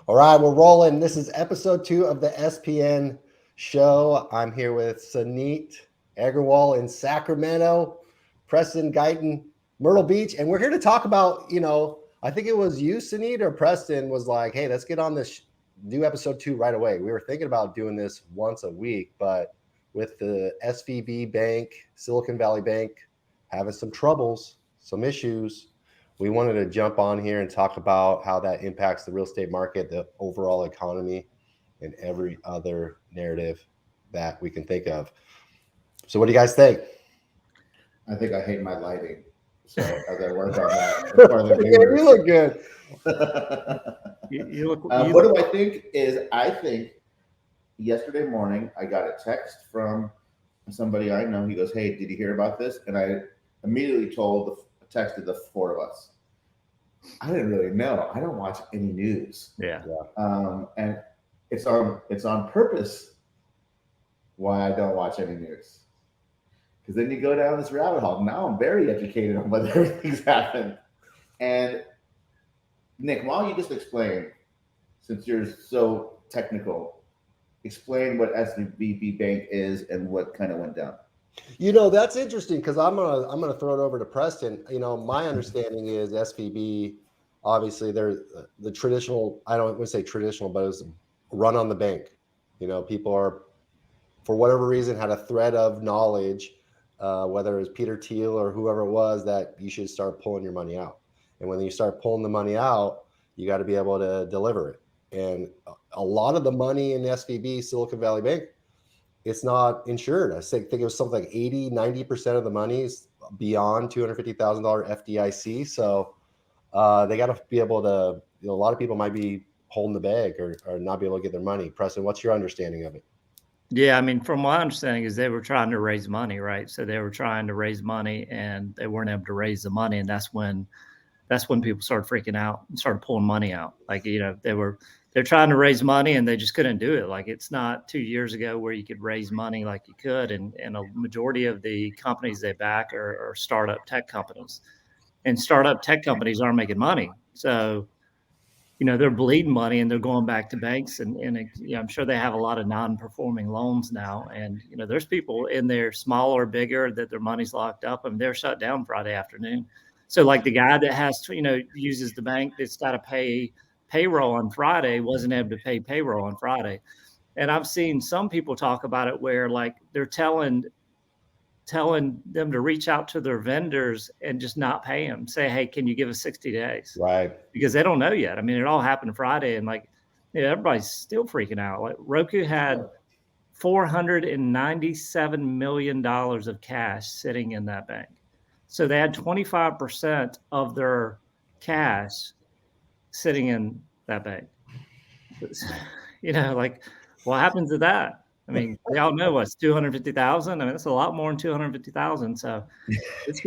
All right, we're rolling. This is episode 2 of the SPN show. I'm here with Suneet Agarwal in Sacramento, Preston Guyton, Myrtle Beach, and we're here to talk about, I think it was you, Suneet, or Preston was like, hey, let's get on this, do episode 2 right away. We were thinking about doing this once a week, but with the SVB Bank, Silicon Valley Bank, having some troubles, some issues, we wanted to jump on here and talk about how that impacts the real estate market, the overall economy, and every other narrative that we can think of. So what do you guys think? I think I hate my lighting, so I got to work on that. You look good. What do I think is, I think yesterday morning I got a text from somebody I know. He goes, hey, did you hear about this? And I immediately texted the 4 of us. I didn't really know. I don't watch any news. Yeah. And it's on purpose why I don't watch any news. Because then you go down this rabbit hole. Now I'm very educated on what everything's happened. And Nick, why don't you just explain, since you're so technical, explain what SVB Bank is and what kind of went down. That's interesting because I'm gonna throw it over to Preston. My understanding is SVB, obviously they're the traditional. I don't want to say traditional, but it's run on the bank. People are, for whatever reason, had a thread of knowledge, whether it was Peter Thiel or whoever it was, that you should start pulling your money out. And when you start pulling the money out, you got to be able to deliver it. And a lot of the money in SVB, Silicon Valley Bank, it's not insured. I think it was something like 80-90% of the money is beyond $250,000 FDIC. So they got to be able to, a lot of people might be holding the bag or not be able to get their money. Preston, what's your understanding of it? Yeah, I mean, from my understanding is they were trying to raise money, right? So they were trying to raise money and they weren't able to raise the money. And that's when people started freaking out and started pulling money out. Like, they're trying to raise money and they just couldn't do it. Like, it's not 2 years ago where you could raise money like you could. And a majority of the companies they back are startup tech companies, and startup tech companies aren't making money. So, they're bleeding money and they're going back to banks and I'm sure they have a lot of non-performing loans now. And, there's people in there, small or bigger, that their money's locked up and they're shut down Friday afternoon. So like the guy that has, uses the bank that's got to pay payroll on Friday wasn't able to pay payroll on Friday. And I've seen some people talk about it where like they're telling them to reach out to their vendors and just not pay them. Say, hey, can you give us 60 days? Right. Because they don't know yet. I mean, it all happened Friday and everybody's still freaking out. Like Roku had $497 million of cash sitting in that bank. So they had 25% of their cash sitting in that bank. What happens to that? I mean, we all know what's 250,000. I mean, that's a lot more than 250,000. So it's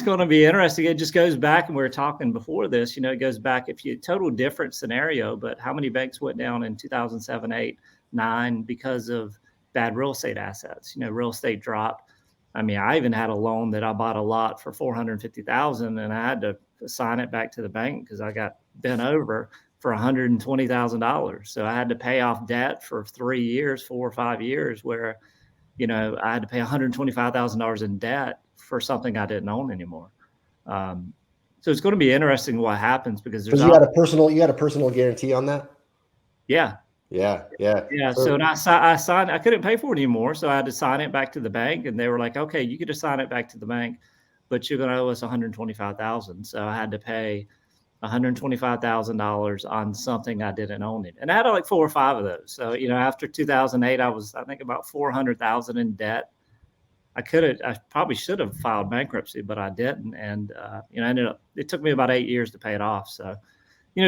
going to be interesting. It just goes back, and we were talking before this. It goes back, if you total different scenario, but how many banks went down in 2007, 8, 9 because of bad real estate assets? Real estate dropped. I mean, I even had a loan that I bought a lot for $450,000, and I had to assign it back to the bank because I got bent over for $120,000. So I had to pay off debt for 4 or 5 years, where, I had to pay $125,000 in debt for something I didn't own anymore. So it's going to be interesting what happens because you had a personal guarantee on that. Yeah. Yeah. So and I signed. I couldn't pay for it anymore, so I had to sign it back to the bank. And they were like, "Okay, you could assign it back to the bank, but you're going to owe us $125,000." So I had to pay $125,000 on something I didn't own it, and I had like 4 or 5 of those. So after 2008, I was about $400,000 in debt. I probably should have filed bankruptcy, but I didn't, and it took me about 8 years to pay it off. So.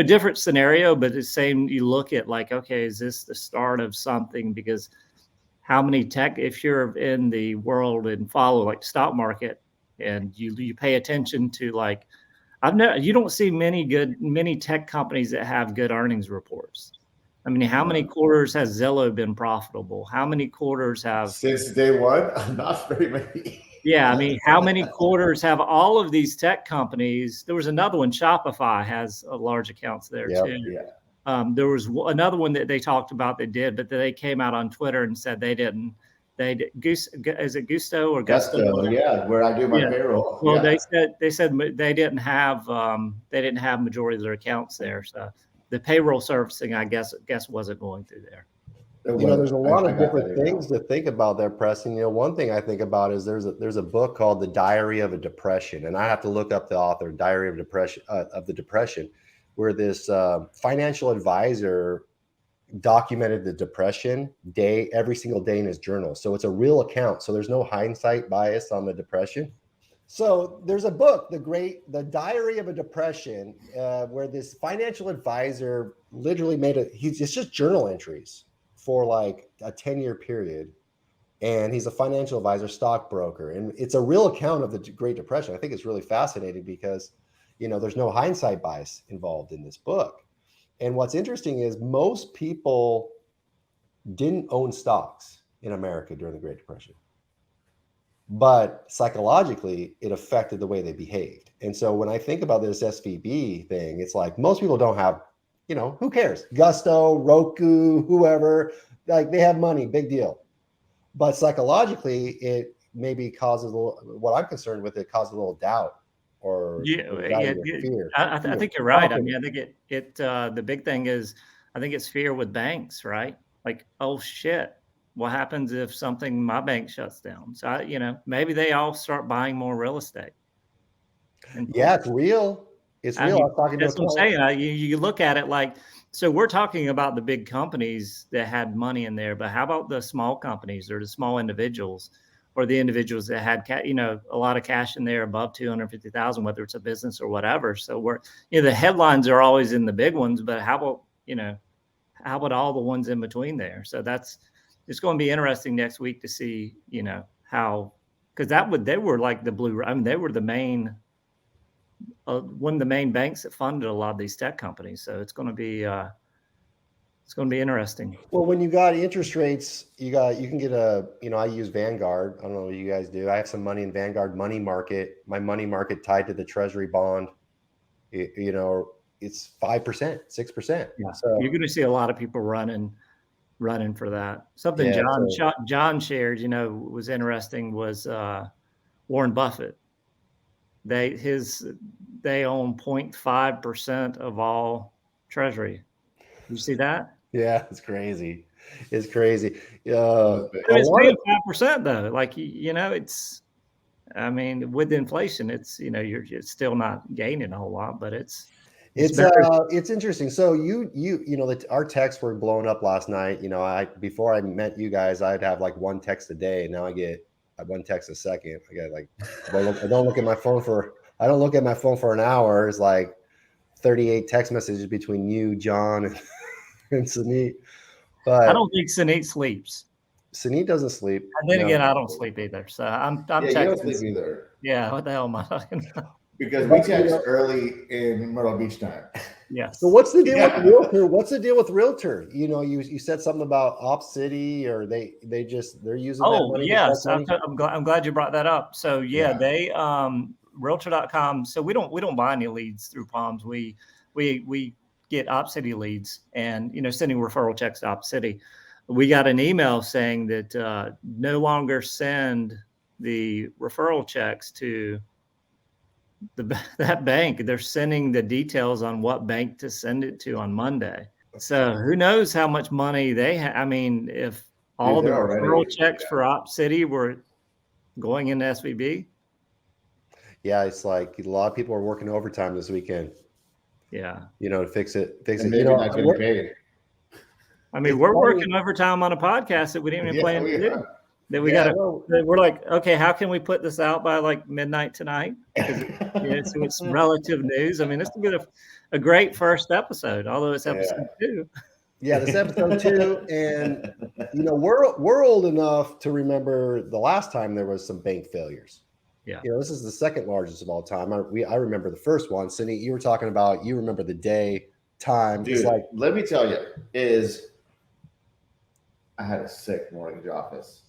Different scenario, but the same, you look at like, okay, is this the start of something? Because how many tech, if you're in the world and follow like the stock market and you pay attention to like, you don't see many tech companies that have good earnings reports. I mean, how many quarters has Zillow been profitable? How many quarters have? Since day one, not very many. Yeah, I mean, how many quarters have all of these tech companies? There was another one, Shopify has large accounts there Yep. too. Yeah. There was another one that they talked about that did, but they came out on Twitter and said they didn't. Is it Gusto or Gusto? Gusto, yeah, where I do my Yeah. payroll. Well, Yeah. they said they didn't have majority of their accounts there. So the payroll servicing, I guess wasn't going through there. There's a lot I of got different that things to think about there, Preston. One thing I think about is there's a book called The Diary of a Depression, and I have to look up the author, Diary of the Depression, where this financial advisor documented the depression every single day in his journal. So it's a real account. So there's no hindsight bias on the depression. So there's a book, The Diary of a Depression, where this financial advisor literally it's just journal entries for like a 10-year period. And he's a financial advisor, stockbroker. And it's a real account of the Great Depression. I think it's really fascinating because, there's no hindsight bias involved in this book. And what's interesting is most people didn't own stocks in America during the Great Depression. But psychologically, it affected the way they behaved. And so when I think about this SVB thing, it's like most people don't have, who cares? Gusto, Roku, whoever, like they have money, big deal. But psychologically, it maybe causes what I'm concerned with, it causes a little doubt or fear. I think you're right. I mean, I think the big thing is, I think it's fear with banks, right? Like, oh shit, what happens if my bank shuts down? So maybe they all start buying more real estate. Yeah, it's real. It's real. I was talking that's what I'm saying. You look at it like, so we're talking about the big companies that had money in there, but how about the small companies or the small individuals or the individuals that had, a lot of cash in there above 250,000, whether it's a business or whatever. So the headlines are always in the big ones, but how about all the ones in between there? So it's going to be interesting next week to see, how, because they were like they were the main, one of the main banks that funded a lot of these tech companies. So it's going to be interesting. Well, when you got interest rates, you can get I use Vanguard. I don't know what you guys do. I have some money in Vanguard money market. My money market tied to the Treasury bond. It's 5%, 6%. Yeah. So you're going to see a lot of people running for that. Something John shared, was interesting was Warren Buffett. They own 0.5% of all Treasury. You see that? Yeah, it's crazy. It's crazy. It's paying 5% though. Like, it's, I mean, with inflation, it's, you're still not gaining a whole lot, but it's interesting. So our texts were blowing up last night. Before I met you guys, I'd have like one text a day. Now I get one text a second. I got like, I don't look at my phone for an hour. It's like 38 text messages between you, John, and Suneet. But I don't think Suneet sleeps. Suneet doesn't sleep. And then again, I don't sleep either. So I'm texting. You don't sleep either. Yeah, what the hell am I talking about? Because we text early in Myrtle Beach time. Yes. So what's the deal with Realtor? What's the deal with Realtor? You said something about Op City, or they're using. Oh, yes. I'm glad you brought that up. So they Realtor.com. So we don't buy any leads through Palms. We get Op City leads and sending referral checks to Op City. We got an email saying that no longer send the referral checks to that bank. They're sending the details on what bank to send it to on Monday. So who knows how much money they have. I mean, if all the referral checks for Op City were going into SVB. Yeah, it's like a lot of people are working overtime this weekend. Yeah. To fix it. Maybe not getting paid. I mean, we're working overtime on a podcast that we didn't even plan to do. That we're like, okay, how can we put this out by like midnight tonight? So it's relative news. I mean, this will be a great first episode, although it's episode 2. Yeah, this episode 2. And, we're old enough to remember the last time there was some bank failures. Yeah. This is the second largest of all time. I remember the first one. Suneet, you were talking about, you remember the day, time. Dude, let me tell you, I had a sick mortgage office.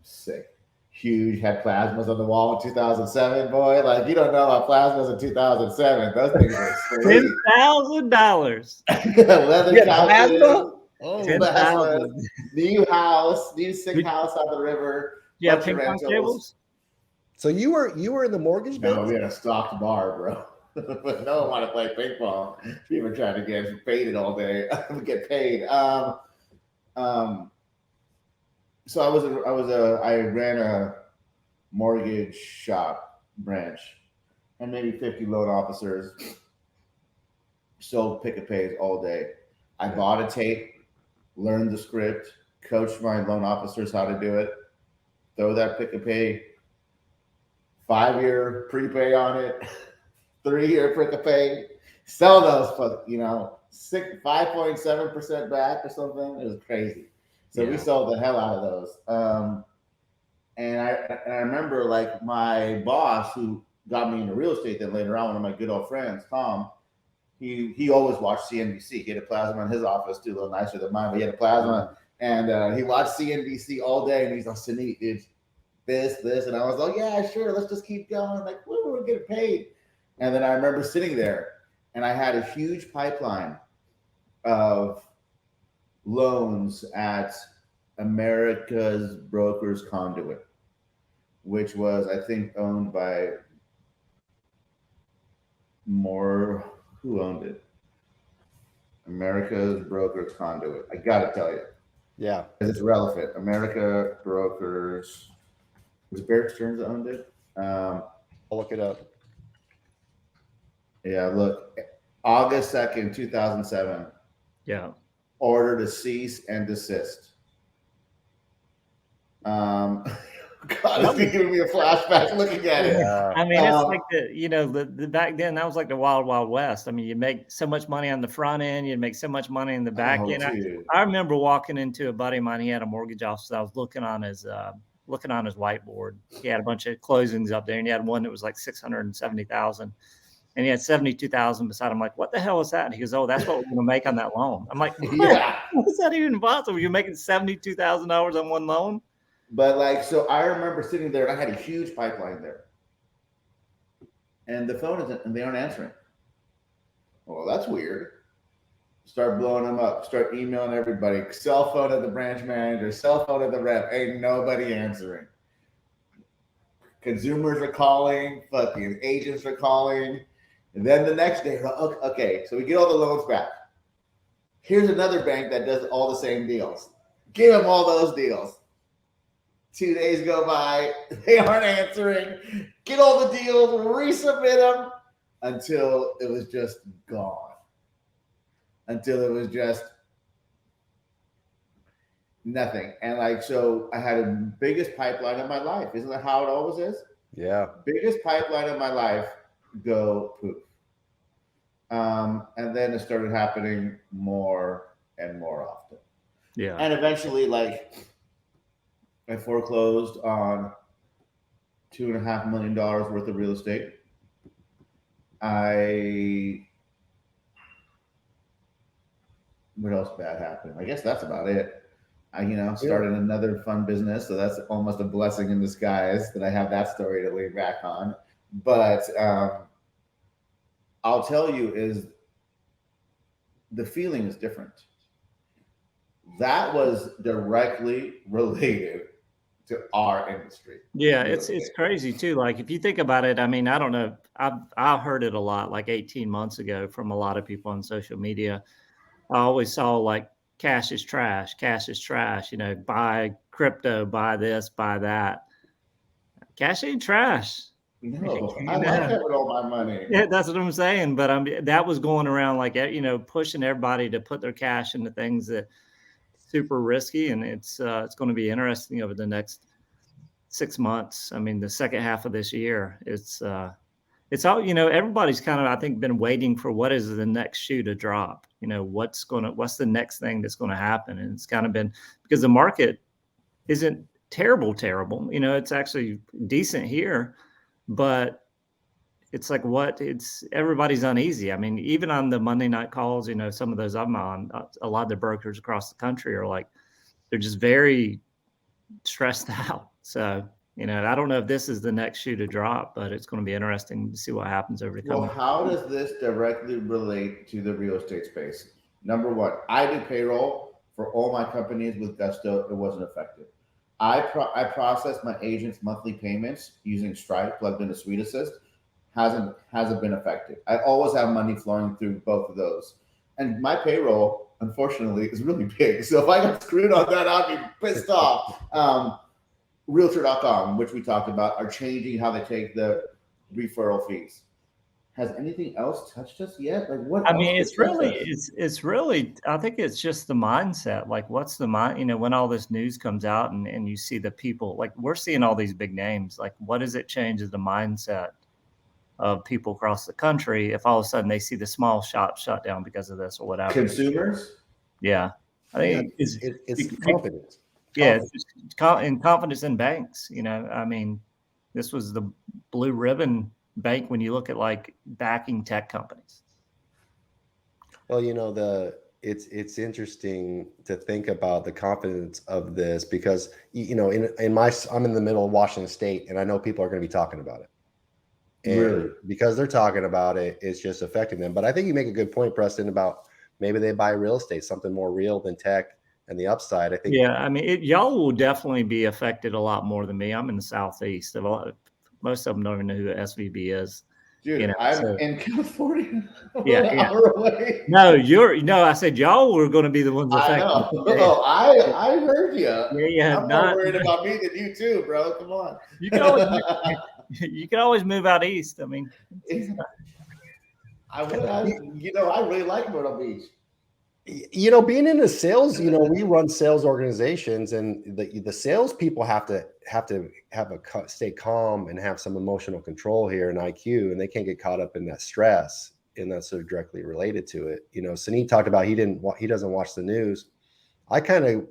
Sick. huge, had plasmas on the wall in 2007, boy. Like, you don't know about plasmas in 2007. Those things are sweet. $10,000. Leather Yeah, couches, plasma? Oh, plasmas, 10,000. new house, new sick house on the river, You have bunch of ping pong rentals. tables? so you were in the mortgage No, business? we had a stocked bar, bro. But no one wanted to play ping pong. People were trying to get paid all day. Get paid. So I ran a mortgage shop branch, and maybe 50 loan officers. Sold pick a pays all day. I bought a tape, learned the script, coached my loan officers how to do it. Throw that pick a pay, 5-year prepay on it, 3-year pick a pay. Sell those for 5.7% back or something. It was crazy. So we sold the hell out of those. And I remember, like, my boss who got me into real estate then later on, one of my good old friends, Tom, he always watched CNBC. He had a plasma in his office too, a little nicer than mine, but he had a plasma. And he watched CNBC all day, and he's like, Suneet, dude, this. And I was like, yeah, sure, let's just keep going. Like, we're getting paid. And then I remember sitting there, and I had a huge pipeline of loans at America's Brokers Conduit, which was, I think, owned by who owned it? America's Brokers Conduit. I gotta tell you. Yeah. Because it's relevant. America Brokers. Was Bear Stearns that owned it? I'll look it up. Yeah, look. August 2nd, 2007. Yeah. Order to cease and desist. God, it's giving me a flashback looking at it. Yeah. I mean, it's like the back then, that was like the wild, wild west. I mean, you make so much money on the front end, you make so much money in the back end. I remember walking into a buddy of mine. He had a mortgage office. I was looking on his whiteboard. He had a bunch of closings up there, and he had one that was like 670,000, and he had 72,000 beside him. I'm like, what the hell is that? And he goes, oh, that's what we're going to make on that loan. I'm like, yeah, what's that even possible? You're making $72,000 on one loan? But like, so I remember sitting there, and I had a huge pipeline there, and the phone isn't, and they aren't answering. Well, that's weird. Start blowing them up. Start emailing everybody. Cell phone of the branch manager. Cell phone of the rep. Ain't nobody answering. Consumers are calling. Fucking agents are calling. And then the next day, okay, so we get all the loans back. Here's another bank that does all the same deals. Give them all those deals. 2 days go by, they aren't answering. Get all the deals, resubmit them until it was just gone. Until it was just nothing. And like, so I had a biggest pipeline of my life. Isn't that how it always is? Yeah. Biggest pipeline of my life go poof. And then it started happening more and more often. Yeah. And eventually, like, I foreclosed on $2.5 million worth of real estate. What else bad happened? I guess that's about it. I, started another fun business. So that's almost a blessing in disguise that I have that story to lean back on. But I'll tell you is the feeling is different. That was directly related to our industry. Yeah, it's crazy too. Like, if you think about it, I mean, I don't know. I heard it a lot, like 18 months ago, from a lot of people on social media. I always saw, like, cash is trash. Cash is trash. Buy crypto, buy this, buy that. Cash ain't trash. No, I like having all my money. Yeah, that's what I'm saying. But that was going around, like, pushing everybody to put their cash into things that super risky, and it's going to be interesting over the next 6 months. I mean, the second half of this year, it's all, everybody's kind of, I think, been waiting for what is the next shoe to drop. What's the next thing that's going to happen? And it's kind of been, because the market isn't terrible. It's actually decent here, but it's like, everybody's uneasy. I mean, even on the Monday night calls, some of those I'm on, a lot of the brokers across the country are like, they're just very stressed out. So I don't know if this is the next shoe to drop, but it's going to be interesting to see what happens over the Well, coming. how does this directly relate to the real estate space? Number one, I do payroll for all my companies with Gusto. It wasn't affected. I process my agents' monthly payments using Stripe plugged into Suite Assist. Hasn't been affected. I always have money flowing through both of those, and my payroll, unfortunately, is really big. So if I got screwed on that, I'd be pissed off. Realtor.com, which we talked about, are changing how they take the referral fees. Has anything else touched us yet? Like what? I mean, it's really, I think it's just the mindset. Like, what's the mind? When all this news comes out and you see the people, like we're seeing all these big names. Like, what does it change the mindset of people across the country if all of a sudden they see the small shops shut down because of this or whatever? Consumers? Yeah, I think it's confidence. Yeah, it's just and confidence in banks. I mean, this was the blue ribbon bank when you look at like backing tech companies. Well, it's interesting to think about the confidence of this because I'm in the middle of Washington State, and I know people are going to be talking about it. And really? Because they're talking about it, it's just affecting them. But I think you make a good point, Preston, about maybe they buy real estate, something more real than tech and the upside. I think. Yeah, I mean, y'all will definitely be affected a lot more than me. I'm in the Southeast. Most of them don't even know who SVB is. Dude, I'm in California. Yeah. Away. No, I said y'all were going to be the ones affected. I know. Oh, I heard you. Yeah, I'm more worried about me than you too, bro. Come on. You can always move out east. I mean, I really like Myrtle Beach. Being in the sales, we run sales organizations, and the sales people have to stay calm and have some emotional control here and IQ, and they can't get caught up in that stress, and that's sort of directly related to it. Suneet talked about he doesn't watch the news. I kind of,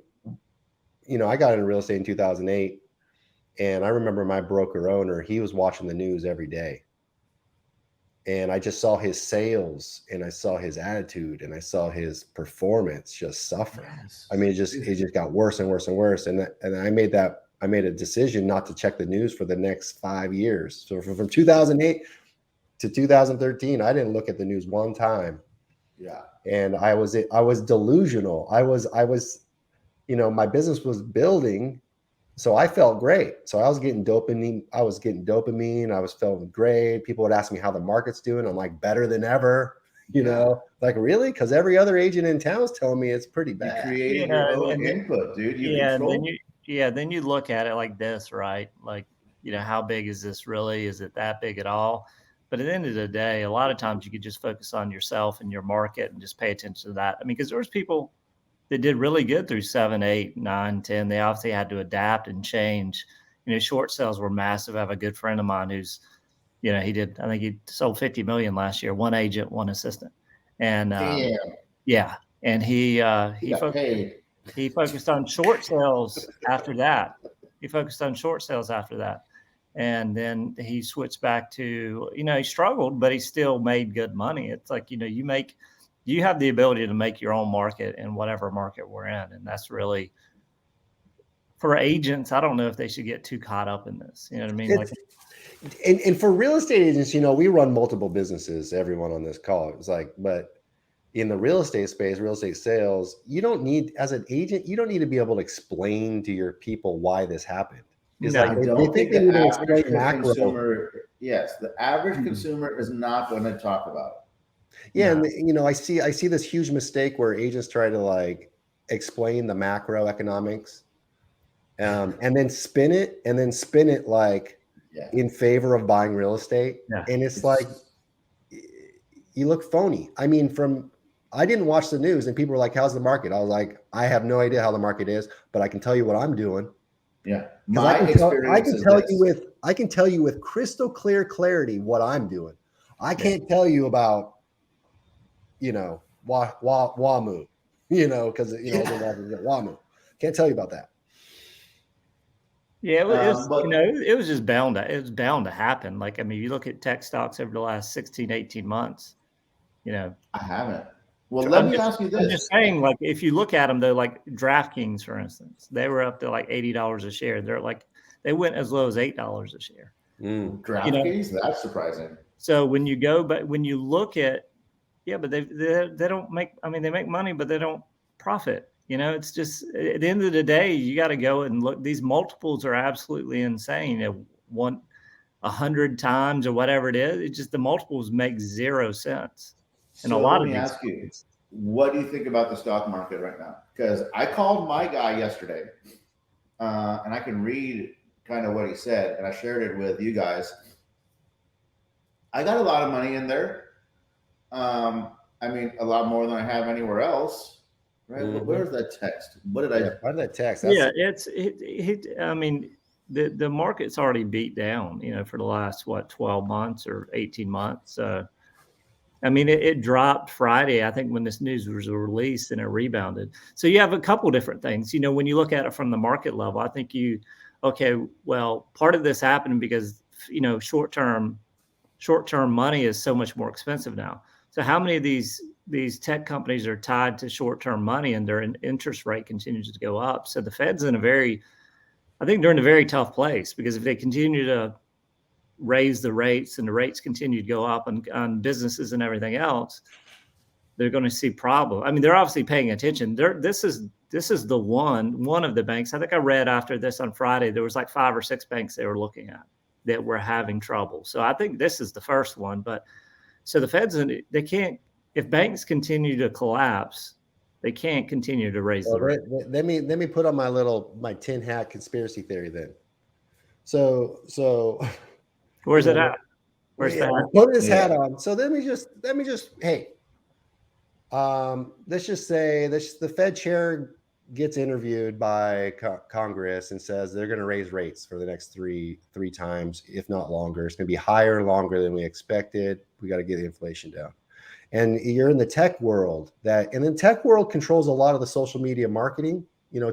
I got into real estate in 2008, and I remember my broker owner, he was watching the news every day. And I just saw his sales, and I saw his attitude, and I saw his performance just suffer. Yes. I mean, it just got worse and worse and worse. And I made a decision not to check the news for the next 5 years. So from 2008 to 2013, I didn't look at the news one time. Yeah. And I was delusional. I was, my business was building. So I felt great. So I was getting dopamine. I was feeling great. People would ask me how the market's doing. I'm like, better than ever, like really? Because every other agent in town is telling me it's pretty bad. You created your own input, dude. Then you look at it like this, right? Like, how big is this really? Is it that big at all? But at the end of the day, a lot of times you could just focus on yourself and your market and just pay attention to that. I mean, because there was people that did really good through 7, 8, 9, 10. They obviously had to adapt and change. Short sales were massive. I have a good friend of mine who's, I think he sold 50 million last year, one agent, one assistant. And and he focused on short sales after that. And then he switched back to, he struggled, but he still made good money. It's like, you have the ability to make your own market in whatever market we're in. And that's really, for agents, I don't know if they should get too caught up in this. You know what I mean? And for real estate agents, we run multiple businesses, everyone on this call. It's like, but in the real estate space, real estate sales, as an agent, you don't need to be able to explain to your people why this happened. It's I don't think the average consumer, the average consumer is not going to talk about it. Yeah, no. And I see this huge mistake where agents try to explain the macroeconomics, and then spin it like in favor of buying real estate, and it's like you look phony. I mean, I didn't watch the news, and people were like, "How's the market?" I was like, "I have no idea how the market is, but I can tell you what I'm doing." Yeah, I can tell you with crystal clear clarity what I'm doing. I can't tell you about. WAMU, because WAMU. Can't tell you about that. Yeah, it was just bound to happen. Like, I mean, you look at tech stocks over the last 16, 18 months, I haven't. Well, let me ask you this. I'm just saying, like, if you look at them, though, like DraftKings, for instance, they were up to like $80 a share. They're like, They went as low as $8 a share. DraftKings, that's surprising. So when you go, but when you look at, but they don't make. I mean, they make money, but they don't profit. It's just at the end of the day, you got to go and look. These multiples are absolutely insane. 100 times or whatever it is. It's just the multiples make 0 sense. And So a lot let of me ask you, what do you think about the stock market right now? Because I called my guy yesterday, and I can read kind of what he said, and I shared it with you guys. I got a lot of money in there. I mean, a lot more than I have anywhere else. Right? Mm-hmm. Where's that text? What did I? Why did that text? I mean, the market's already beat down, for the last 12 months or 18 months. I mean, it dropped Friday, I think, when this news was released, and it rebounded. So you have a couple different things. When you look at it from the market level, I think part of this happened because, short-term money is so much more expensive now. So how many of these tech companies are tied to short-term money, and their interest rate continues to go up? So the Fed's they're in a very tough place, because if they continue to raise the rates and the rates continue to go up on businesses and everything else, they're going to see problems. I mean, they're obviously paying attention. This is the one of the banks. I think I read after this on Friday, there was like 5 or 6 banks they were looking at that were having trouble. So I think this is the first one. But so the Feds, they can't, if banks continue to collapse, they can't continue to raise the rate. Let me put on my tin hat conspiracy theory then. So where's it at? Where's that? Put his hat on. So let me just hey, let's just say the Fed chair gets interviewed by Congress and says they're going to raise rates for the next three times, if not longer. It's going to be higher and longer than we expected. We got to get the inflation down. And you're in the tech world, and the tech world controls a lot of the social media marketing.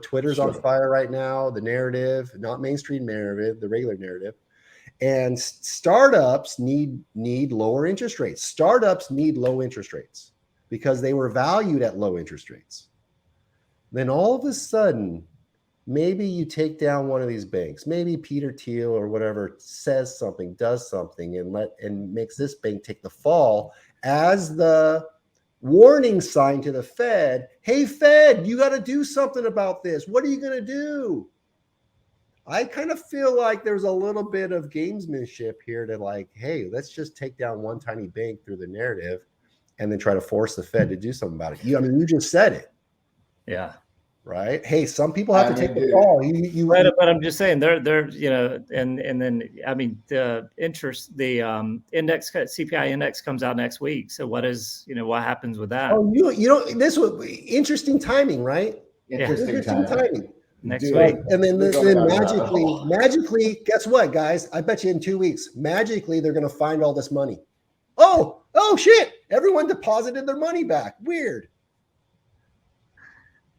Twitter's on fire right now, the narrative, not mainstream narrative, the regular narrative. And startups need lower interest rates. Startups need low interest rates because they were valued at low interest rates. Then all of a sudden, maybe you take down one of these banks. Maybe Peter Thiel or whatever says something, does something, and makes this bank take the fall as the warning sign to the Fed. Hey, Fed, you got to do something about this. What are you going to do? I kind of feel like there's a little bit of gamesmanship here to hey, let's just take down one tiny bank through the narrative and then try to force the Fed to do something about it. You just said it. Yeah. Right. Hey, some people have to take the fall. But I'm just saying they're and then I mean the index CPI index comes out next week. So what happens with that? Oh, this was interesting timing, right? Interesting timing. Next week. And then magically, guess what, guys? I bet you in 2 weeks, magically they're going to find all this money. Oh shit! Everyone deposited their money back. Weird.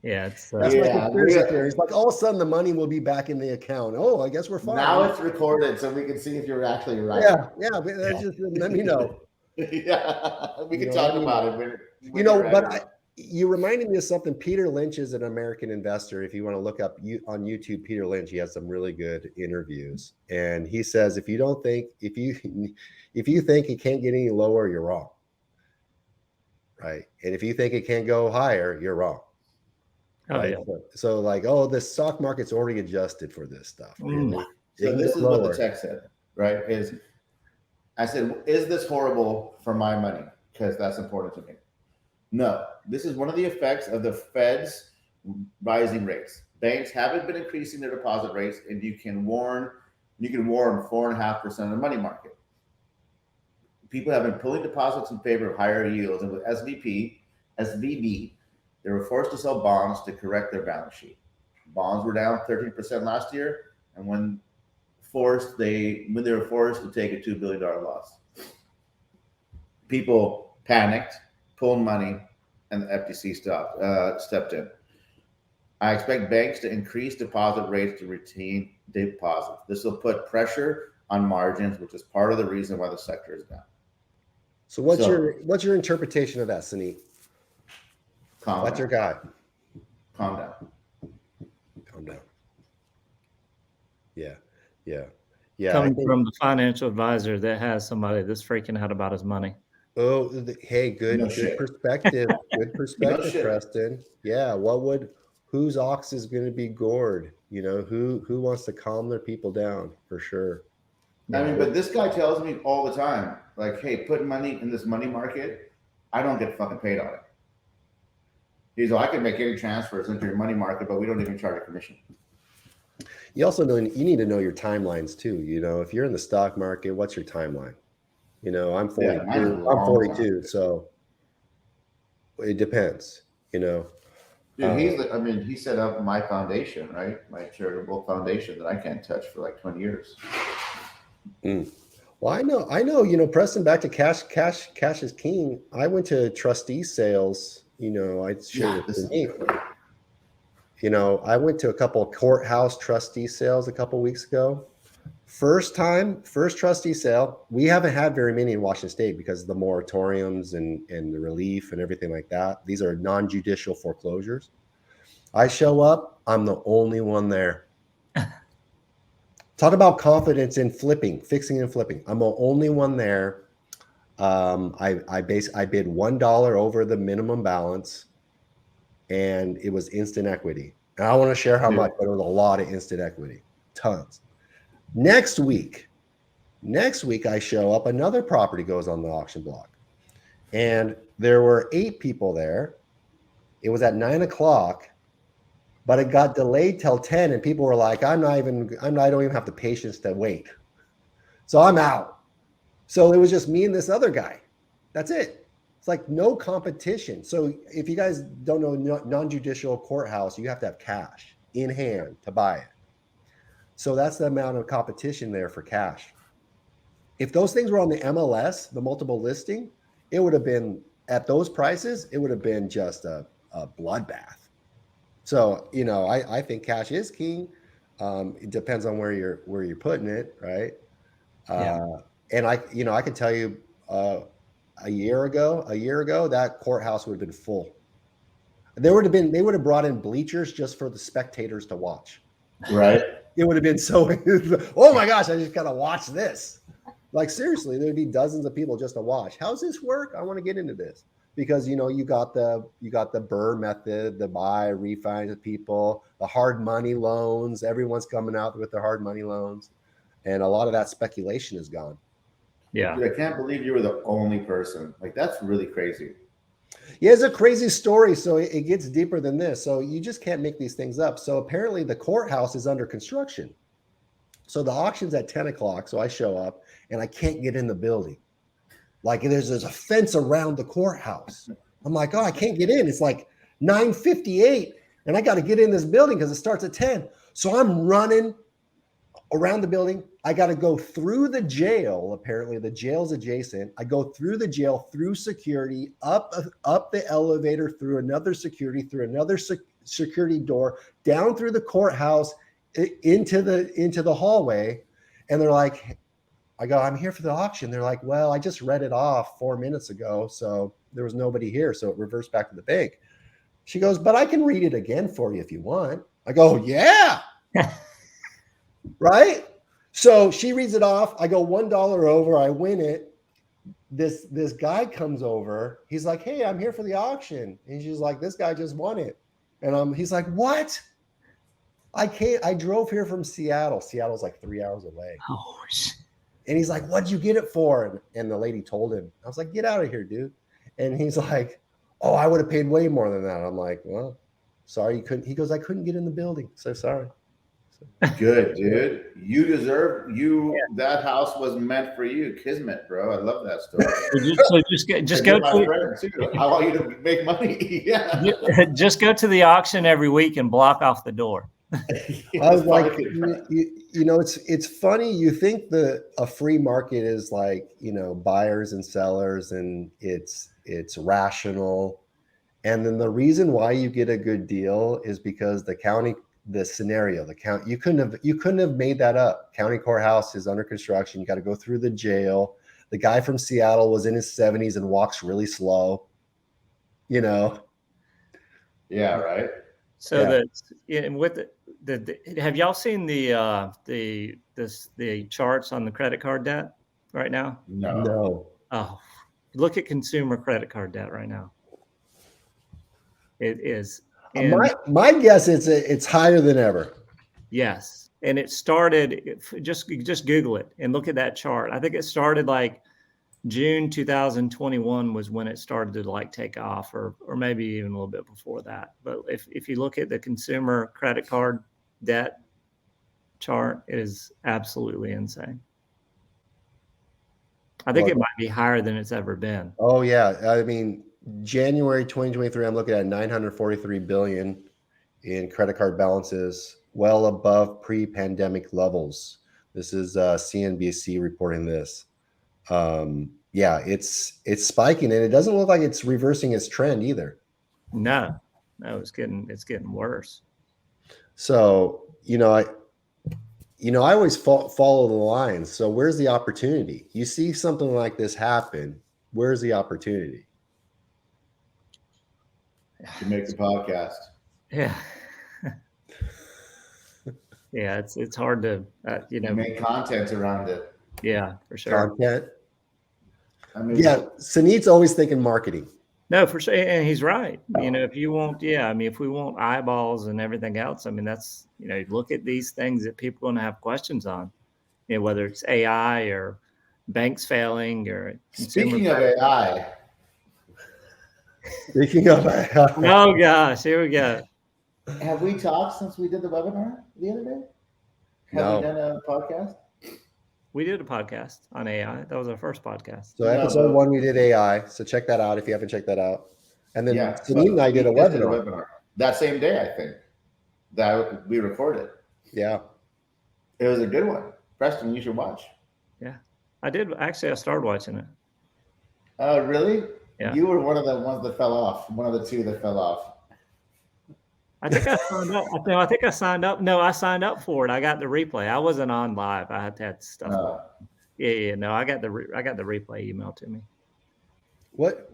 Yeah, it's my conspiracy theory. It's like all of a sudden the money will be back in the account. Oh, I guess we're fine. Now it's recorded, so we can see if you're actually right. Yeah. Just let me know. Yeah, we can talk about it. You reminded me of something. Peter Lynch is an American investor. If you want to look up on YouTube, Peter Lynch, he has some really good interviews, and he says if you think it can't get any lower, you're wrong. Right, and if you think it can't go higher, you're wrong. Right. Yeah. So the stock market's already adjusted for this stuff. So this is what the tech said, right? I said, is this horrible for my money? Because that's important to me. No, this is one of the effects of the Fed's rising rates. Banks haven't been increasing their deposit rates, and you can warn 4.5% of the money market. People have been pulling deposits in favor of higher yields, and with SVB, they were forced to sell bonds to correct their balance sheet. Bonds were down 13% last year, and when they were forced to take a $2 billion loss, people panicked, pulled money, and the FTC stepped in. I expect banks to increase deposit rates to retain deposits. This will put pressure on margins, which is part of the reason why the sector is down. So what's your interpretation of that, Suneet? What's your guy? Calm down. Yeah. Yeah. Yeah. Coming from the financial advisor that has somebody that's freaking out about his money. Oh, hey, No good shit. perspective. Good No perspective, shit. Preston. Yeah. Whose ox is going to be gored? You know, who wants to calm their people down for sure. I mean, but this guy tells me all the time, like, hey, put money in this money market. I don't get fucking paid on it. He's like, I can make any transfers into your money market, but we don't even charge a commission. You also know you need to know your timelines too. You know, if you're in the stock market, what's your timeline? You know, I'm 42. Yeah, mine's a I'm long 42, time. so it depends. You know, Dude, I mean, he set up my foundation, right? My charitable foundation that I can't touch for like 20 years. Well, I know. You know, Preston. Back to cash is king. I went to trustee sales. You know, I shared with Suneet. You know, I went to a couple of courthouse trustee sales a couple of weeks ago. First trustee sale. We haven't had very many in Washington State because of the moratoriums and the relief and everything like that. These are non-judicial foreclosures. I show up. I'm the only one there. Talk about confidence in fixing and flipping. I'm the only one there. I bid $1 over the minimum balance, and it was instant equity. And I want to share how much, but it was a lot of instant equity, tons. Next week, I show up. Another property goes on the auction block, and there were 8 people there. It was at 9 o'clock. But it got delayed till 10, and people were like, I don't even have the patience to wait. So I'm out. So it was just me and this other guy. That's it. It's like no competition. So if you guys don't know non-judicial courthouse, you have to have cash in hand to buy it. So that's the amount of competition there for cash. If those things were on the MLS, the multiple listing, it would have been at those prices, it would have been just a bloodbath. So, you know, I think cash is king. It depends on where you're putting it, right? And I can tell you, a year ago, that courthouse would have been full. They would have brought in bleachers just for the spectators to watch. Right. It would have been so. Oh my gosh, I just gotta watch this. Like seriously, there'd be dozens of people just to watch. How's this work? I want to get into this. Because you know you got the Burr method, the buy refinance people, the hard money loans. Everyone's coming out with their hard money loans, and a lot of that speculation is gone. Yeah, Dude, I can't believe you were the only person. Like that's really crazy. Yeah, it's a crazy story. So it gets deeper than this. So you just can't make these things up. So apparently the courthouse is under construction. So the auction's at 10 o'clock. So I show up and I can't get in the building. Like there's a fence around the courthouse. I'm like, oh, I can't get in. It's like 9:58 and I got to get in this building because it starts at 10. So I'm running around the building. I got to go through the jail. Apparently the jail's adjacent. I go through the jail, through security, up the elevator, through another security door, down through the courthouse, into the hallway. And they're like, I go, I'm here for the auction. They're like, well, I just read it off 4 minutes ago, so there was nobody here. So it reversed back to the bank. She goes, but I can read it again for you if you want. I go, yeah. Right? So she reads it off. I go $1 over. I win it. This guy comes over. He's like, hey, I'm here for the auction. And she's like, this guy just won it. And he's like, what? I drove here from Seattle. Seattle's like 3 hours away. Oh, and he's like, what'd you get it for? And the lady told him. I was like, get out of here, dude. And he's like, oh, I would have paid way more than that. I'm like, well, sorry, you couldn't. He goes, I couldn't get in the building. So sorry. Good, dude. You deserve that house was meant for you. Kismet, bro. I love that story. just go to I want you to make money. Yeah. Just go to the auction every week and block off the door. I was like, you know, it's funny. You think a free market is like, you know, buyers and sellers and it's rational. And then the reason why you get a good deal is because you couldn't have made that up. County courthouse is under construction. You got to go through the jail. The guy from Seattle was in his 70s and walks really slow, you know? Yeah. Right. So Yeah. with have y'all seen the charts on the credit card debt right now? No. Oh, look at consumer credit card debt right now. It is. My guess is it's higher than ever. Yes, and it started. Just Google it and look at that chart. I think it started like June 2021 was when it started to like take off, or maybe even a little bit before that. But if you look at the consumer credit card debt chart, it is absolutely insane. I think it might be higher than it's ever been. Oh yeah, I mean January 2023, I'm looking at 943 billion in credit card balances, well above pre-pandemic levels. This is CNBC reporting this. Yeah, it's spiking, and it doesn't look like it's reversing its trend either. No, it's getting worse. So I always follow the lines. So where's the opportunity? You see something like this happen, where's the opportunity? To make the podcast. Yeah. Yeah, it's hard to make content around it. Yeah, for sure. Content. I mean, yeah, Suneet's always thinking marketing. No, for sure, and he's right. If you want, if we want eyeballs and everything else, I mean, that's look at these things that people are going to have questions on. Whether it's AI or banks failing or speaking of AI. Speaking of AI. Oh gosh, here we go. Have we talked since we did the webinar the other day? Have we done a podcast? We did a podcast on AI. That was our first podcast. So episode 1, we did AI. So check that out if you haven't checked that out. And then Suneet and I did a webinar. That same day, I think, that we recorded. Yeah. It was a good one. Preston, you should watch. Yeah. I did. Actually, I started watching it. Oh, really? Yeah. You were one of the ones that fell off. One of the two that fell off. I think I signed up. I think I signed up. No, I signed up for it. I got the replay. I wasn't on live. I had to have stuff. Yeah. No, I got the replay emailed to me. What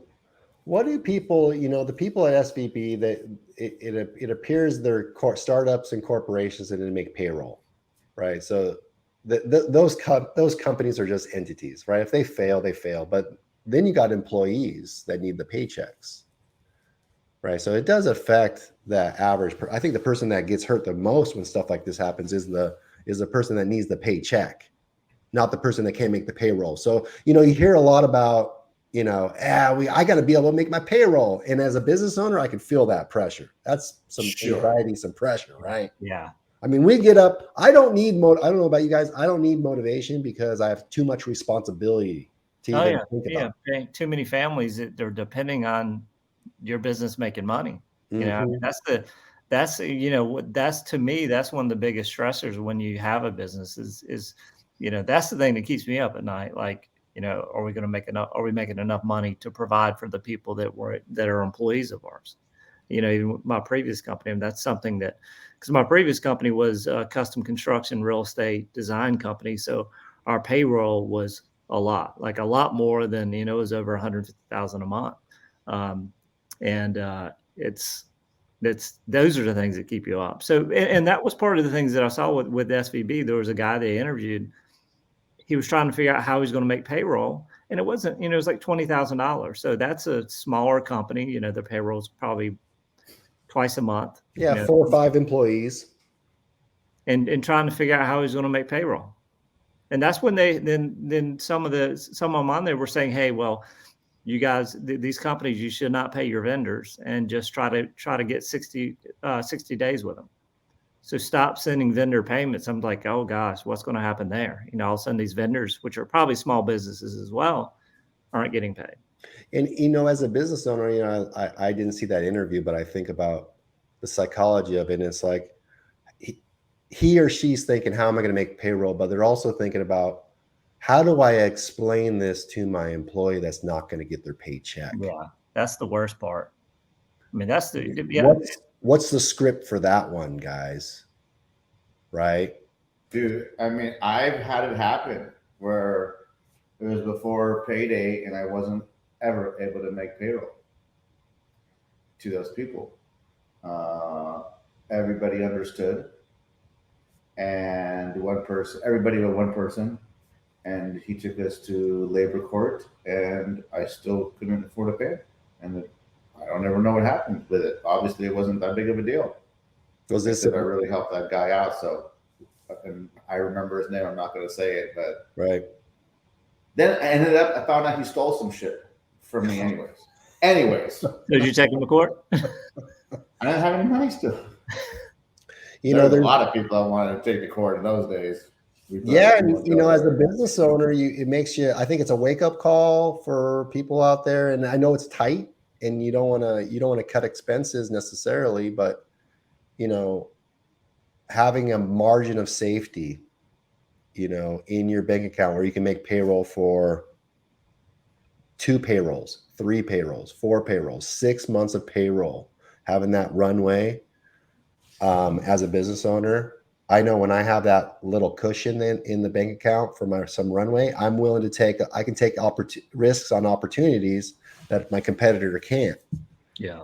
do people, the people at SVB, that it appears they're startups and corporations that didn't make payroll, right? So those companies are just entities, right? If they fail, they fail. But then you got employees that need the paychecks, right? So it does affect the average. I think the person that gets hurt the most when stuff like this happens is the person that needs the paycheck, not the person that can't make the payroll. So you hear a lot about I got to be able to make my payroll, and as a business owner, I can feel that pressure. That's some anxiety, some pressure, right? Yeah. I mean, we get up. I don't know about you guys. I don't need motivation because I have too much responsibility to even think about. Yeah, too many families that they're depending on your business making money. I mean, that's to me, that's one of the biggest stressors when you have a business is that's the thing that keeps me up at night. Like, are we going to make enough? Are we making enough money to provide for the people that are employees of ours? Even my previous company, and that's something that, because my previous company was a custom construction real estate design company, so our payroll was a lot more than it was over $150,000 a month, it's those are the things that keep you up. So, and that was part of the things that I saw with SVB. There was a guy they interviewed. He was trying to figure out how he's going to make payroll, and it wasn't, it was like $20,000. So that's a smaller company. Their payroll is probably twice a month. Yeah, 4 or 5 employees, and trying to figure out how he's going to make payroll. And that's when then some of them on there were saying, hey, well, you guys, these companies, you should not pay your vendors and just try to get 60 days with them. So stop sending vendor payments. I'm like, oh gosh, what's going to happen there? All of a sudden these vendors, which are probably small businesses as well, aren't getting paid. And, as a business owner, I didn't see that interview, but I think about the psychology of it. And it's like he or she's thinking, how am I going to make payroll? But they're also thinking about, how do I explain this to my employee that's not going to get their paycheck? Yeah, that's the worst part. I mean, What's the script for that one, guys? Right? Dude, I mean, I've had it happen where it was before payday and I wasn't ever able to make payroll to those people. everybody understood, and everybody but one person, and he took us to labor court, and I still couldn't afford to pay it, and I don't ever know what happened with it. Obviously, it wasn't that big of a deal. Was this I really helped that guy out, so, and I remember his name. I'm not going to say it, but right? then I found out he stole some shit from me, anyways. Did you take him to court? I didn't have any money still. There's a lot of people I wanted to take to court in those days. Yeah, and as a business owner, it makes you. I think it's a wake up call for people out there. And I know it's tight, and you don't want to cut expenses necessarily, but having a margin of safety, in your bank account where you can make payroll for 2 payrolls, 3 payrolls, 4 payrolls, 6 months of payroll, having that runway as a business owner. I know when I have that little cushion in the bank account for some runway, I'm willing to take risks on opportunities that my competitor can't. Yeah.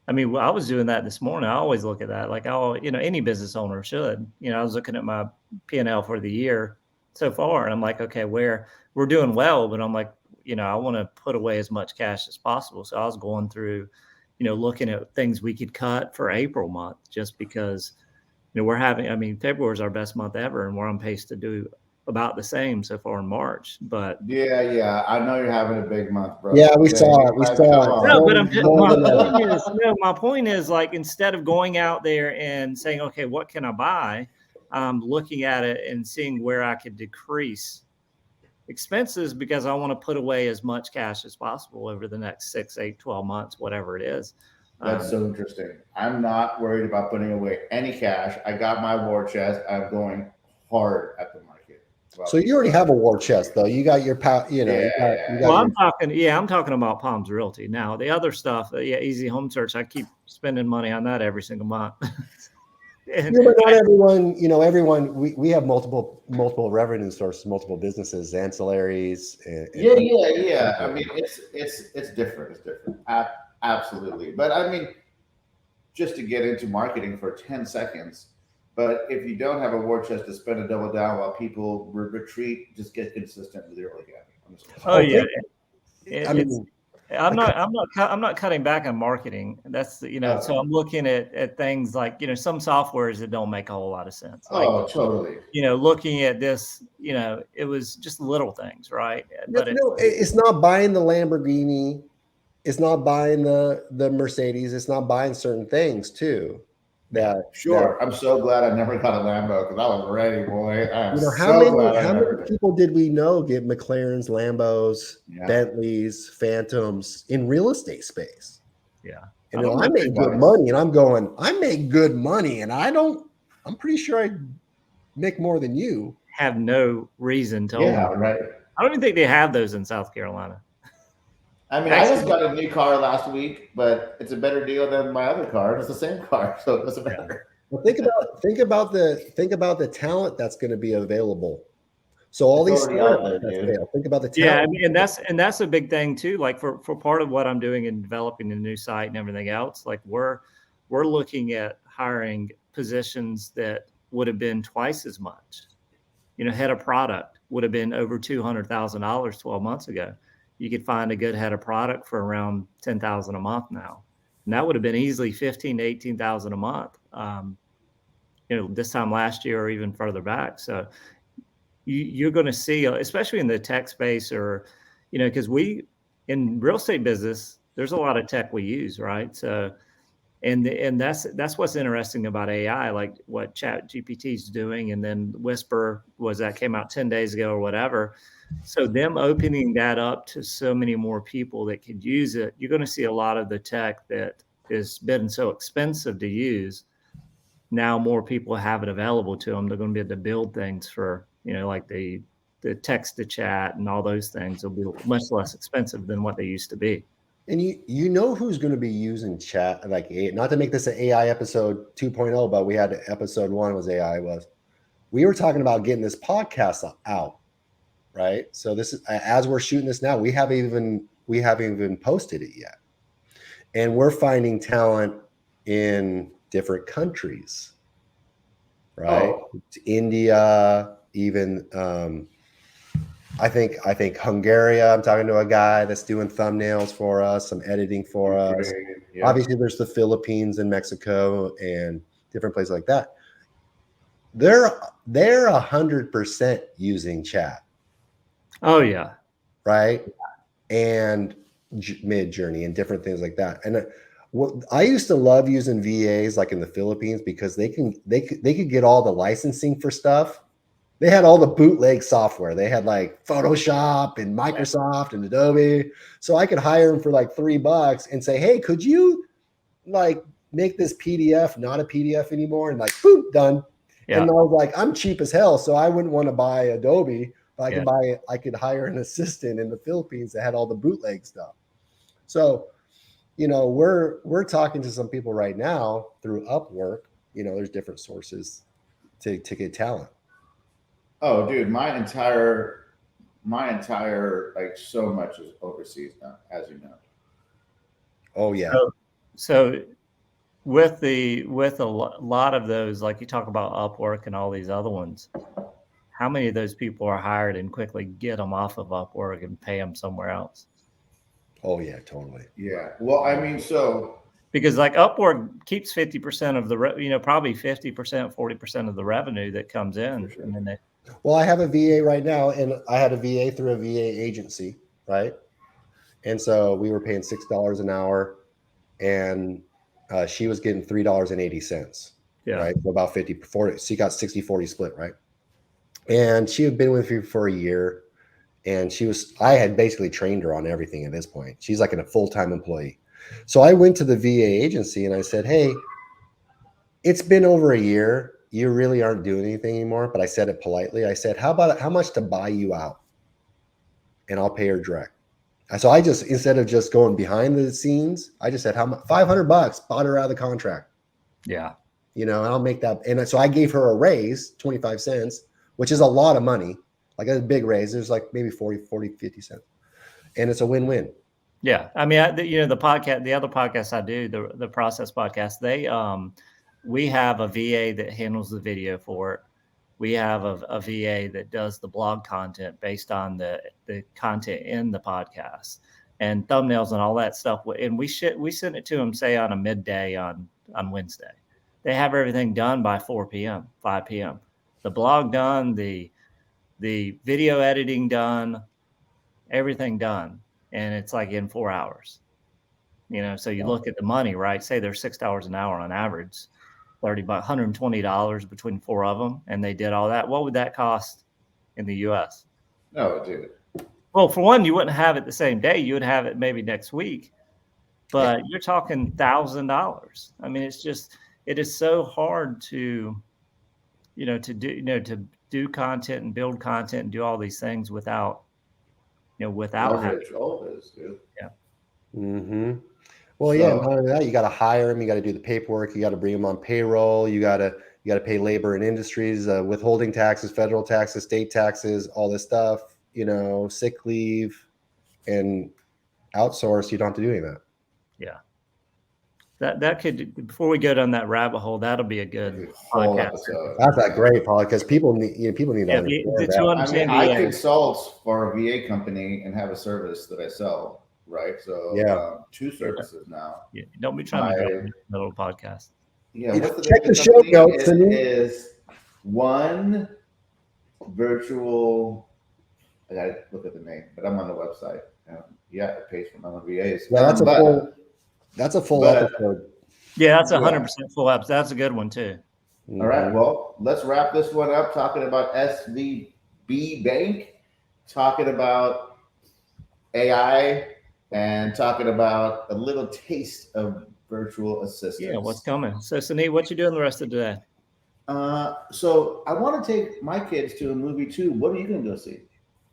I mean, I was doing that this morning. I always look at that. Like, any business owner should. I was looking at my P&L for the year so far, and I'm like, okay, we're doing well, but I'm like, I want to put away as much cash as possible. So I was going through, looking at things we could cut for April month, just because, February is our best month ever, and we're on pace to do about the same so far in March. But yeah, I know you're having a big month, bro. Yeah, we saw it. No, but my point is, like, instead of going out there and saying, okay, what can I buy? I'm looking at it and seeing where I could decrease expenses, because I want to put away as much cash as possible over the next 6, 8, 12 months, whatever it is. That's so interesting. I'm not worried about putting away any cash. I got my war chest. I'm going hard at the market. So you already have a war chest, though. You got your I'm talking about Palms Realty. Now, the other stuff, Easy Home Search, I keep spending money on that every single month. But not everyone, we have multiple revenue sources, multiple businesses, ancillaries. Yeah. I mean, it's different. It's different. Absolutely. But just to get into marketing for 10 seconds, but if you don't have a war chest to spend a double down while people retreat, just get consistent with your organic. I'm not cutting back on marketing. That's so I'm looking at things like some softwares that don't make a whole lot of sense. Like, totally. Looking at this, it was just little things, right? But it's not buying the Lamborghini. It's not buying the Mercedes. It's not buying certain things too. I'm so glad I never got a Lambo, because I was ready, boy. How many people did we know get McLarens, Lambos, Bentleys, Phantoms in real estate space? Yeah. And I made good money, and I'm going, I make good money, and I'm pretty sure I make more than you. Have no reason to. Yeah, right. I don't even think they have those in South Carolina. I just got a new car last week, but it's a better deal than my other car. It's the same car, so it doesn't matter. Well, think about the talent that's going to be available. So all these think about the talent. Yeah, and that's a big thing too. Like for part of what I'm doing in developing the new site and everything else, like we're looking at hiring positions that would have been twice as much. Head of product would have been over $200,000 12 months ago. You could find a good head of product for around $10,000 a month now, and that would have been easily $15,000 to $18,000 a month. This time last year or even further back. So you're going to see, especially in the tech space, or because we in real estate business, there's a lot of tech we use, right? So, and that's what's interesting about AI, like what ChatGPT is doing, and then Whisper came out 10 days ago or whatever. So them opening that up to so many more people that could use it, you're going to see a lot of the tech that has been so expensive to use. Now more people have it available to them. They're going to be able to build things for, like the text to chat and all those things will be much less expensive than what they used to be. And who's going to be using chat, like, not to make this an AI episode 2.0, but we had episode 1 was AI. We were talking about getting this podcast out. Right. So this is, as we're shooting this now, we haven't even posted it yet. And we're finding talent in different countries, right? Oh. India, even I think Hungary. I'm talking to a guy that's doing thumbnails for us, some editing for us. Yeah. Obviously, there's the Philippines and Mexico and different places like that. They're 100% using chat. Oh yeah, right? And Mid-Journey and different things like that. And what I used to love using VAs like in the Philippines because they could get all the licensing for stuff. They had all the bootleg software. They had like Photoshop and Microsoft and Adobe. So I could hire them for like $3 and say, hey, could you like make this PDF not a PDF anymore? And like, boom, done. yeah. And I was like, I'm cheap as hell, so I wouldn't want to buy Adobe. But I could hire an assistant in the Philippines that had all the bootleg stuff. So, you know, we're talking to some people right now through Upwork. You know, there's different sources to get talent. Oh, dude, my entire like so much is overseas now, as you know. Oh yeah. So with a lot of those, like you talk about Upwork and all these other ones, how many of those people are hired and quickly get them off of Upwork and pay them somewhere else? Oh yeah, totally. Yeah. Well, I mean, so because like Upwork keeps 50% of the probably 50%, 40% of the revenue that comes in. Sure. And then well, I have a VA right now, and I had a VA through a VA agency, right? And so we were paying $6 an hour, and she was getting $3.80. Yeah. Right. So about 50-40. She got 60-40 split, right? And she had been with me for a year, and I had basically trained her on everything at this point. She's like a full-time employee. So I went to the VA agency and I said, hey, it's been over a year. You really aren't doing anything anymore. But I said it politely. I said, how much to buy you out? And I'll pay her direct. So I just, instead of just going behind the scenes, I just said, how much? $500, bought her out of the contract. Yeah. You know, and I'll make that. And so I gave her a raise, 25 cents, which is a lot of money. Like a big raise. There's like maybe 40, 50 cents. And it's a win-win. Yeah. I mean, the podcast, the other podcast I do, the Process podcast, we have a VA that handles the video for it. We have a VA that does the blog content based on the content in the podcast and thumbnails and all that stuff. And we send it to them, say on a midday on Wednesday. They have everything done by 4 p.m., 5 p.m. The blog done, the video editing done, everything done. And it's like in 4 hours, you know, so you look at the money, right? Say they're $6 an hour on average, $120 between 4 of them. And they did all that. What would that cost in the US? No, dude. Well, for one, you wouldn't have it the same day. You would have it maybe next week, but you're talking $1,000. I mean, it is so hard to do content and build content and do all these things without leverage all this, dude. Yeah. Mm-hmm. Well, yeah, not only that, you got to hire them, you got to do the paperwork, you got to bring them on payroll, you got to pay labor and industries, withholding taxes, federal taxes, state taxes, all this stuff, you know, sick leave, and outsource. You don't have to do any of that. Yeah. That could, before we go down that rabbit hole, that'll be a good podcast. That's a great podcast because people need to understand that. I consult for a VA company and have a service that I sell, right? So 2 services now. Yeah, don't be trying to do a little podcast. Yeah, check the show notes. Is one virtual. I gotta look at the name, but I'm on the website. It pays for my own VAs. Yeah, that's a full episode. Yeah, that's 100% full episode. That's a good one too. All right. Well, let's wrap this one up talking about SVB Bank, talking about AI, and talking about a little taste of virtual assistants. Yeah, what's coming? So, Suneet, what you doing the rest of the day? So I want to take my kids to a movie too. What are you going to go see?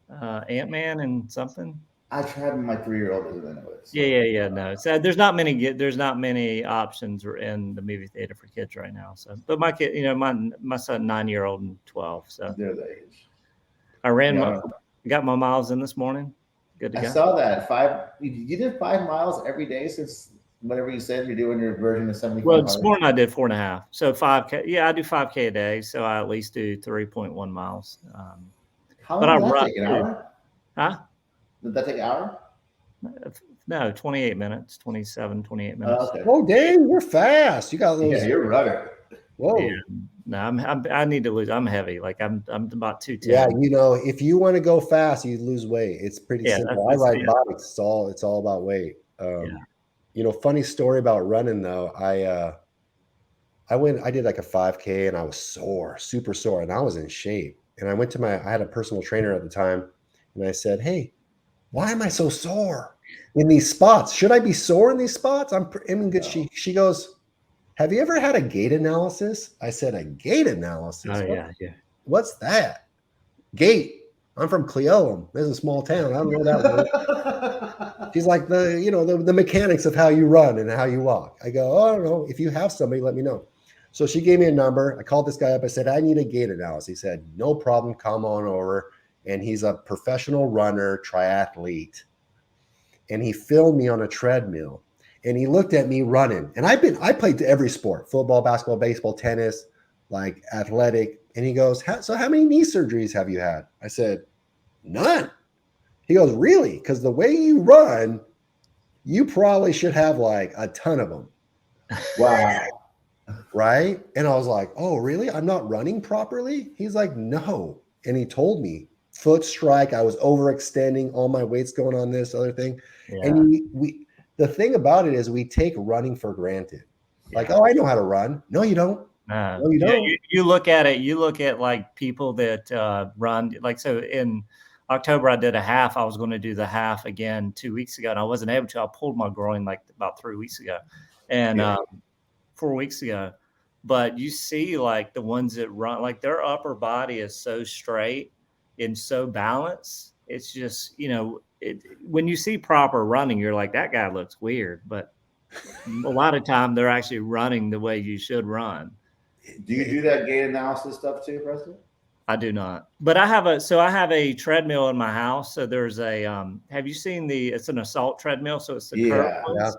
Ant-Man and something. I tried with my 3-year-old isn't into it. So. Yeah. No, so there's not many options in the movie theater for kids right now. So, but my kid, my son, 9-year-old and 12. So they're the age. I got my miles in this morning. Good to go. I saw that you did 5 miles every day since whatever you said, you're doing your version of 75. Well, this morning I did 4.5. So 5K. Yeah, I do 5K a day. So I at least do 3.1 miles. How But long I did that run take? An too. hour? Huh? Did that take an hour? No, 28 minutes, 27, 28 minutes. Okay. Oh, dang, you're fast. You got those. Yeah, you're running. Whoa. Yeah. No, I need to lose. I'm heavy. Like I'm about 210. Yeah, you know, if you want to go fast, you lose weight. It's pretty Yeah, simple. I that's- ride yeah. bikes. It's all about weight. You know, funny story about running though. I did like a 5K and I was sore, super sore, and I was in shape. And I had a personal trainer at the time, and I said, "Hey, why am I so sore in these spots? Should I be sore in these spots? I'm in good shape." She goes, "Have you ever had a gait analysis?" I said, "A gait analysis? Oh yeah, yeah. What's that?" Gait. I'm from Cleolam. This is a small town. I don't know that word. She's like the mechanics of how you run and how you walk. I go, "Oh, I don't know. If you have somebody, let me know." So she gave me a number. I called this guy up. I said, "I need a gait analysis." He said, "No problem. Come on over." And he's a professional runner, triathlete. And he filmed me on a treadmill. And he looked at me running. And I played every sport: football, basketball, baseball, tennis, like athletic. And he goes, "So how many knee surgeries have you had?" I said, "None." He goes, "Really? Because the way you run, you probably should have like a ton of them." Wow. Right? And I was like, "Oh, really? I'm not running properly?" He's like, "No." And he told me, foot strike, I was overextending, all my weight's going on this other thing. Yeah. And the thing about it is we take running for granted. Like, "Oh, I know how to run." No, you don't. No, No, you don't. You look at it. You look at like people that run. Like so, in October I did a half. I was going to do the half again 2 weeks ago, and I wasn't able to. I pulled my groin like about 3 weeks ago, and 4 weeks ago. But you see, like the ones that run, like their upper body is so straight and so balanced. It's just when you see proper running, you're like, that guy looks weird, but a lot of time they're actually running the way you should run. Do you do that gait analysis stuff too, Preston? I do not, but I have a treadmill in my house. So there's a, have you seen it's an assault treadmill. So it's the curved ones. Yeah.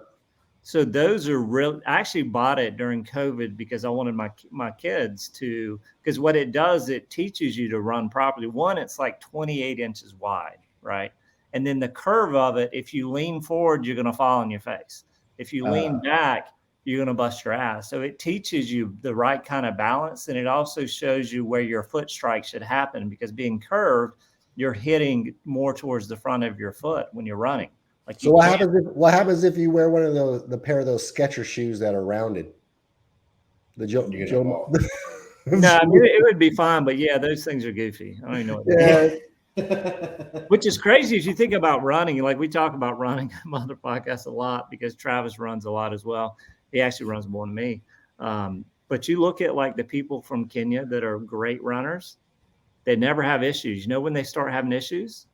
So those are real. I actually bought it during COVID because I wanted my kids to, because what it does, it teaches you to run properly. One, it's like 28 inches wide, right? And then the curve of it, if you lean forward, you're going to fall on your face. If you lean back, you're going to bust your ass. So it teaches you the right kind of balance. And it also shows you where your foot strike should happen, because being curved, you're hitting more towards the front of your foot when you're running. Like, so what happens if you wear one of the pair of those Skechers shoes that are rounded? The Joe. No, I mean, it would be fine, but yeah, those things are goofy. I don't even know what which is crazy if you think about running. Like we talk about running on other podcasts a lot because Travis runs a lot as well. He actually runs more than me. But you look at like the people from Kenya that are great runners, they never have issues. You know when they start having issues?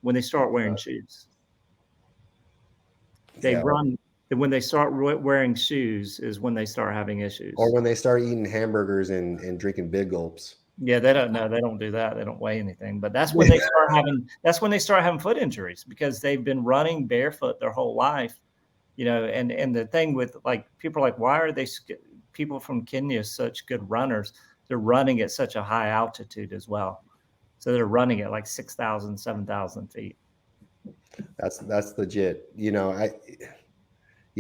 When they start wearing shoes. They run. When they start wearing shoes is when they start having issues. Or when they start eating hamburgers and drinking big gulps. Yeah, they don't know. They don't do that. They don't weigh anything. But that's when they start having. That's when they start having foot injuries, because they've been running barefoot their whole life. And the thing with like people are like, why are people from Kenya such good runners? They're running at such a high altitude as well. So they're running at like 6,000, 7,000 feet. That's legit. You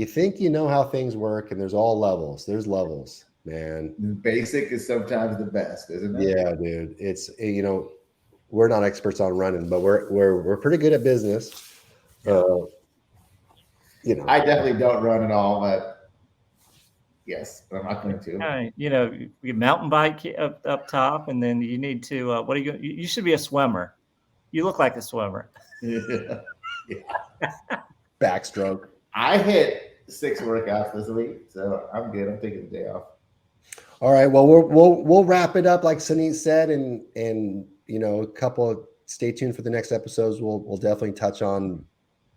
think you know how things work, and there's all levels. There's levels, man. Basic is sometimes the best, isn't it? Yeah, dude. It's we're not experts on running, but we're pretty good at business. I definitely don't run at all, but yes, I'm not going to. You mountain bike up top, and then you need to. What are you? You should be a swimmer. You look like a swimmer. Yeah. Backstroke. I hit 6 workouts this week, so I'm good. I'm taking the day off. All right. Well, we'll wrap it up like Suneet said, and a couple of stay tuned for the next episodes. We'll definitely touch on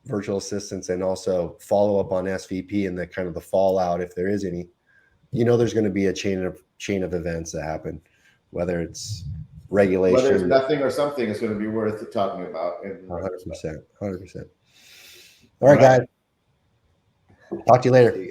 virtual assistants and also follow up on SVP and the kind of the fallout, if there is any. There's going to be a chain of events that happen, whether it's regulation, whether it's nothing or something, it's going to be worth talking about. 100%. All right, guys. Talk to you later. See you guys.